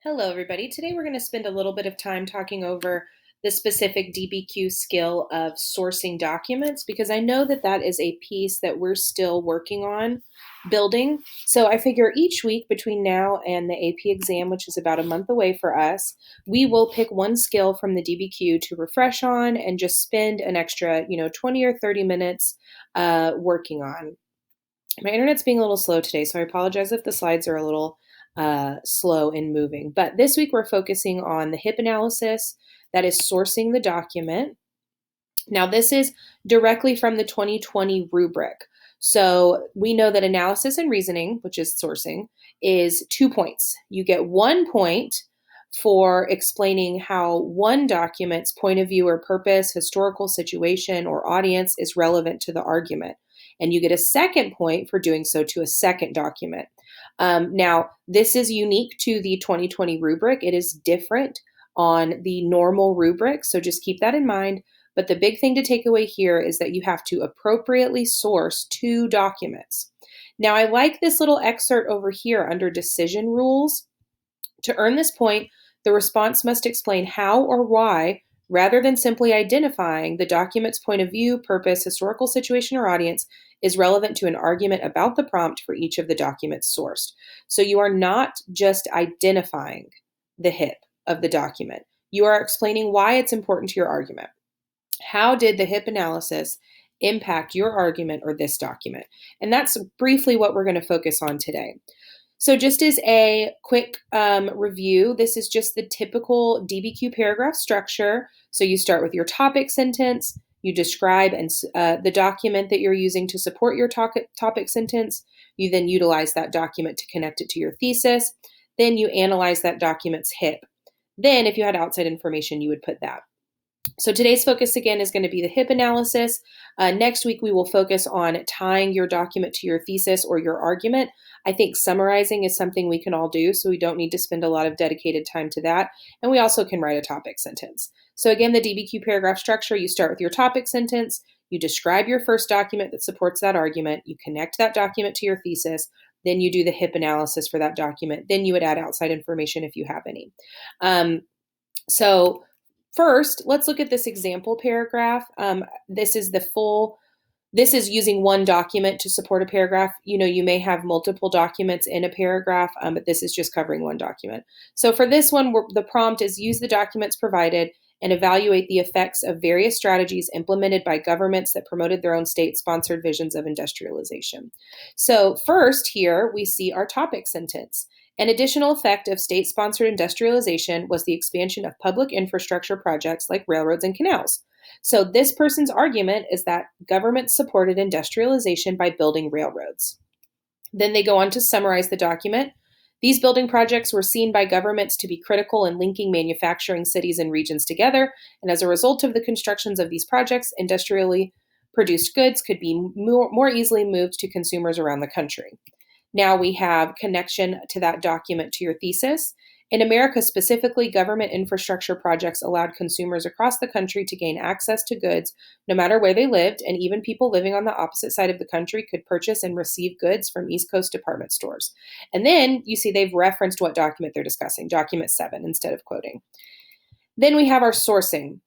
Hello, everybody. Today we're going to spend a little bit of time talking over the specific DBQ skill of sourcing documents because I know that that is a piece that we're still working on building. So I figure each week between now and the AP exam, which is about a month away for us, we will pick one skill from the DBQ to refresh on and just spend an extra, 20 or 30 minutes working on. My internet's being a little slow today, so I apologize if the slides are a little slow in moving. But this week we're focusing on the HIPP analysis, that is sourcing the document. Now, this is directly from the 2020 rubric. So we know that analysis and reasoning, which is sourcing, is 2 points. You get 1 point for explaining how one document's point of view or purpose, historical situation, or audience is relevant to the argument. And you get a second point for doing so to a second document. Now, this is unique to the 2020 rubric. It is different on the normal rubric, so just keep that in mind. But the big thing to take away here is that you have to appropriately source 2 documents. Now, I like this little excerpt over here under decision rules. To earn this point, the response must explain how or why, rather than simply identifying the document's point of view, purpose, historical situation, or audience, is relevant to an argument about the prompt for each of the documents sourced. So you are not just identifying the HIPP of the document. You are explaining why it's important to your argument. How did the HIPP analysis impact your argument or this document? And that's briefly what we're going to focus on today. So just as a quick review, this is just the typical DBQ paragraph structure. So you start with your topic sentence, you describe the document that you're using to support your topic sentence. You then utilize that document to connect it to your thesis. Then you analyze that document's HIPP. Then if you had outside information, you would put that. So today's focus again is going to be the HIPP analysis. Next week, we will focus on tying your document to your thesis or your argument. I think summarizing is something we can all do, so we don't need to spend a lot of dedicated time to that. And we also can write a topic sentence. So again, the DBQ paragraph structure, you start with your topic sentence, you describe your first document that supports that argument, you connect that document to your thesis, then you do the HIPP analysis for that document, then you would add outside information if you have any. First, let's look at this example paragraph. This is using one document to support a paragraph. You may have multiple documents in a paragraph, but this is just covering one document. So for this one, the prompt is use the documents provided and evaluate the effects of various strategies implemented by governments that promoted their own state-sponsored visions of industrialization. So first here, we see our topic sentence. An additional effect of state-sponsored industrialization was the expansion of public infrastructure projects like railroads and canals. So this person's argument is that government supported industrialization by building railroads. Then they go on to summarize the document. These building projects were seen by governments to be critical in linking manufacturing cities and regions together, and as a result of the constructions of these projects, industrially produced goods could be more easily moved to consumers around the country. Now we have connection to that document to your thesis. In America specifically, government infrastructure projects allowed consumers across the country to gain access to goods no matter where they lived, and even people living on the opposite side of the country could purchase and receive goods from East Coast department stores. And then you see they've referenced what document they're discussing, document 7, instead of quoting. Then we have our sourcing.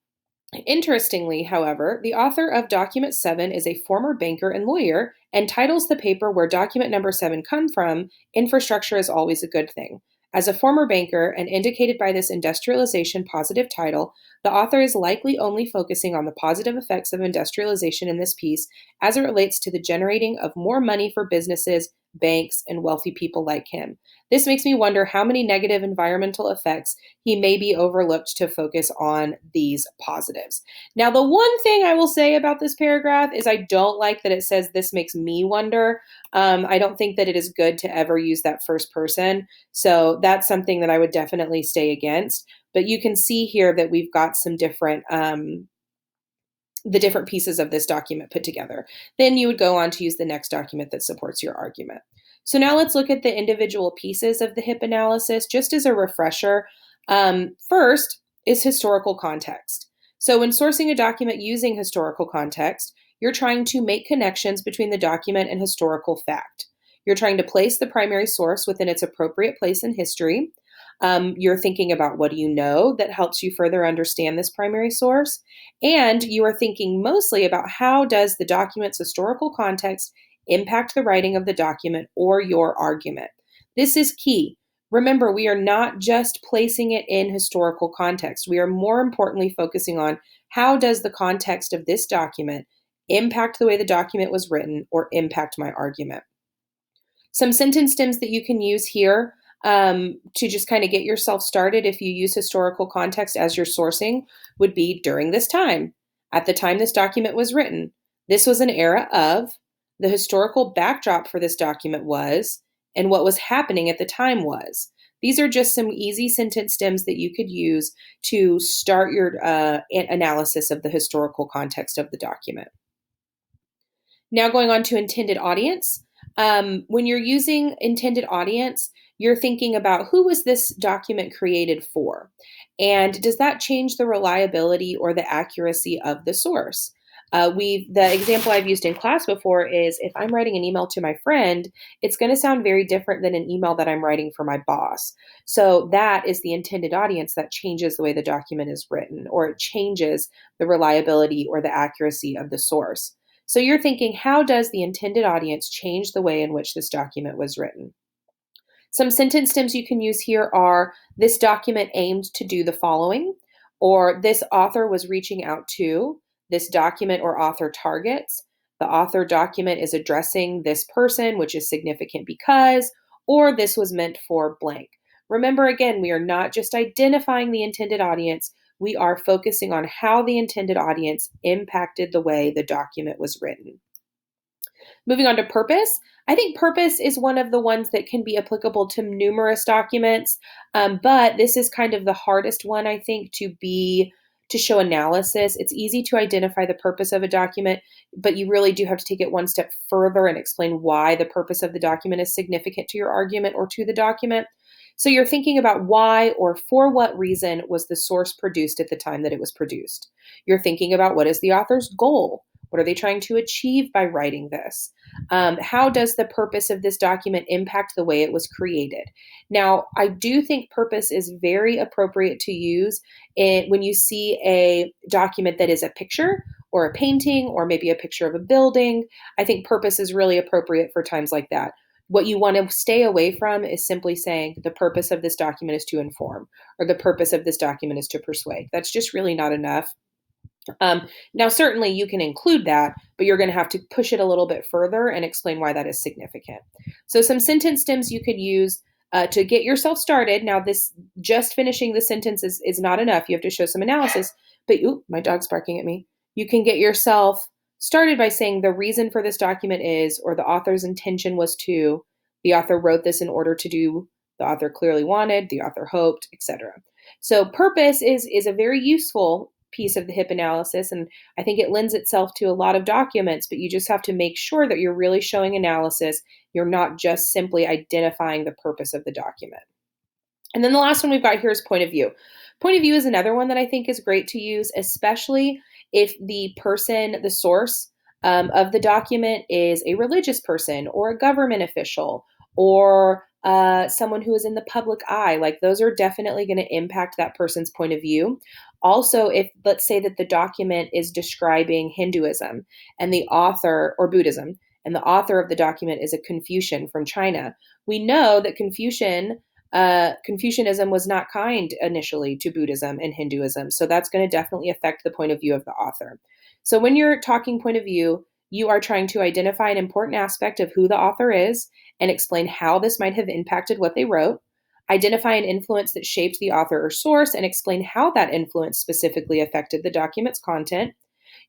Interestingly, however, the author of document 7 is a former banker and lawyer and titles the paper where document number 7 come from, Infrastructure is Always a Good Thing. As a former banker and indicated by this industrialization positive title, the author is likely only focusing on the positive effects of industrialization in this piece as it relates to the generating of more money for businesses, banks, and wealthy people like him. This makes me wonder how many negative environmental effects he may be overlooked to focus on these positives. Now, the one thing I will say about this paragraph is I don't like that it says this makes me wonder. I don't think that it is good to ever use that first person. So that's something that I would definitely stay against. But you can see here that we've got some different the different pieces of this document put together. Then you would go on to use the next document that supports your argument. So now let's look at the individual pieces of the HIPP analysis just as a refresher. First is historical context. So when sourcing a document using historical context, you're trying to make connections between the document and historical fact. You're trying to place the primary source within its appropriate place in history. You're thinking about what do you know that helps you further understand this primary source. And you are thinking mostly about how does the document's historical context impact the writing of the document or your argument. This is key. Remember, we are not just placing it in historical context. We are more importantly focusing on how does the context of this document impact the way the document was written or impact my argument. Some sentence stems that you can use here to just kind of get yourself started if you use historical context as your sourcing would be during this time. At the time this document was written, this was an era of, the historical backdrop for this document was, and what was happening at the time was. These are just some easy sentence stems that you could use to start your analysis of the historical context of the document. Now going on to intended audience. When you're using intended audience, you're thinking about who was this document created for? And does that change the reliability or the accuracy of the source? The example I've used in class before is if I'm writing an email to my friend, it's going to sound very different than an email that I'm writing for my boss. So that is the intended audience that changes the way the document is written, or it changes the reliability or the accuracy of the source. So you're thinking, how does the intended audience change the way in which this document was written? Some sentence stems you can use here are this document aimed to do the following, or this author was reaching out to, this document or author targets, the author document is addressing this person, which is significant because, or this was meant for blank. Remember, again, we are not just identifying the intended audience, we are focusing on how the intended audience impacted the way the document was written. Moving on to purpose, I think purpose is one of the ones that can be applicable to numerous documents, but this is kind of the hardest one, I think, to show analysis. It's easy to identify the purpose of a document, but you really do have to take it one step further and explain why the purpose of the document is significant to your argument or to the document. So you're thinking about why or for what reason was the source produced at the time that it was produced. You're thinking about what is the author's goal? What are they trying to achieve by writing this? How does the purpose of this document impact the way it was created? Now, I do think purpose is very appropriate to use when you see a document that is a picture or a painting or maybe a picture of a building. I think purpose is really appropriate for times like that. What you want to stay away from is simply saying the purpose of this document is to inform, or the purpose of this document is to persuade. That's just really not enough. Now, certainly you can include that, but you're going to have to push it a little bit further and explain why that is significant. So some sentence stems you could use to get yourself started. Now, this just finishing the sentence is not enough. You have to show some analysis, but my dog's barking at me. You can get yourself started by saying the reason for this document is, or the author's intention was to, the author wrote this in order to do, the author clearly wanted, the author hoped, etc. So purpose is a very useful piece of the HIPP analysis, and I think it lends itself to a lot of documents, but you just have to make sure that you're really showing analysis. You're not just simply identifying the purpose of the document. And then the last one we've got here is point of view. Point of view is another one that I think is great to use, especially if the person, the source of the document is a religious person or a government official or someone who is in the public eye. Like those are definitely going to impact that person's point of view. Also, if let's say that the document is describing Hinduism and the author, or Buddhism, and the author of the document is a Confucian from China, we know that Confucianism was not kind initially to Buddhism and Hinduism. So that's going to definitely affect the point of view of the author. So when you're talking point of view, you are trying to identify an important aspect of who the author is and explain how this might have impacted what they wrote. Identify an influence that shaped the author or source and explain how that influence specifically affected the document's content.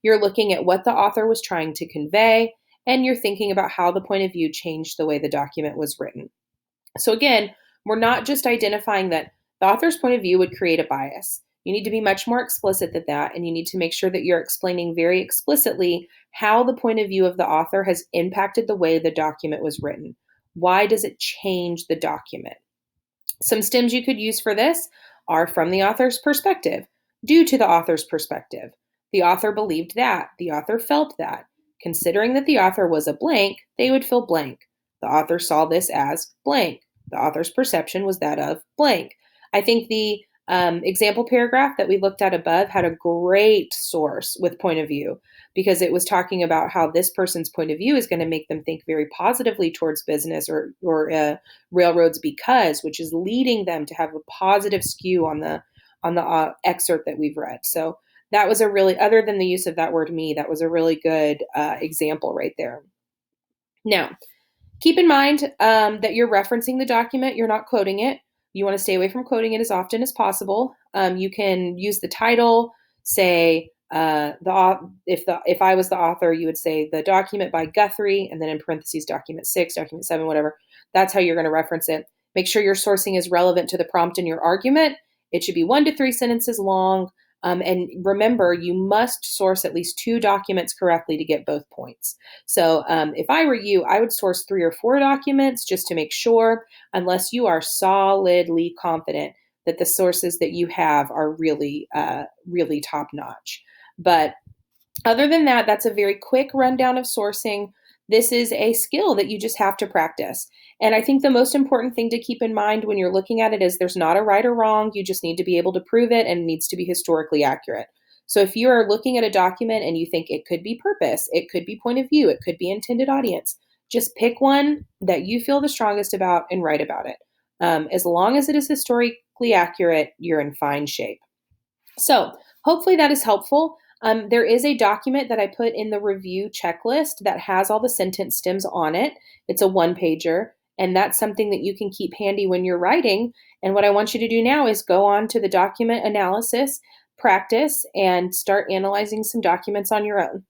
You're looking at what the author was trying to convey, and you're thinking about how the point of view changed the way the document was written. So again, we're not just identifying that the author's point of view would create a bias. You need to be much more explicit than that, and you need to make sure that you're explaining very explicitly how the point of view of the author has impacted the way the document was written. Why does it change the document? Some stems you could use for this are from the author's perspective, due to the author's perspective. The author believed that, the author felt that. Considering that the author was a blank, they would fill blank. The author saw this as blank. The author's perception was that of blank. I think the example paragraph that we looked at above had a great source with point of view because it was talking about how this person's point of view is going to make them think very positively towards business or railroads because, which is leading them to have a positive skew on the excerpt that we've read. So that was a really, other than the use of that word me, that was a really good example right there. Now, keep in mind that you're referencing the document, you're not quoting it. You want to stay away from quoting it as often as possible. You can use the title, say if I was the author, you would say the document by Guthrie, and then in parentheses document 6, document 7, whatever. That's how you're going to reference it. Make sure your sourcing is relevant to the prompt in your argument. It should be 1 to 3 sentences long. And remember, you must source at least 2 documents correctly to get both points. So if I were you, I would source 3 or 4 documents just to make sure, unless you are solidly confident that the sources that you have are really, really top notch. But other than that, that's a very quick rundown of sourcing. This is a skill that you just have to practice. And I think the most important thing to keep in mind when you're looking at it is there's not a right or wrong. You just need to be able to prove it, and it needs to be historically accurate. So if you are looking at a document and you think it could be purpose, it could be point of view, it could be intended audience, just pick one that you feel the strongest about and write about it. As long as it is historically accurate, you're in fine shape. So hopefully that is helpful. There is a document that I put in the review checklist that has all the sentence stems on it. It's a 1-pager, and that's something that you can keep handy when you're writing. And what I want you to do now is go on to the document analysis, practice, and start analyzing some documents on your own.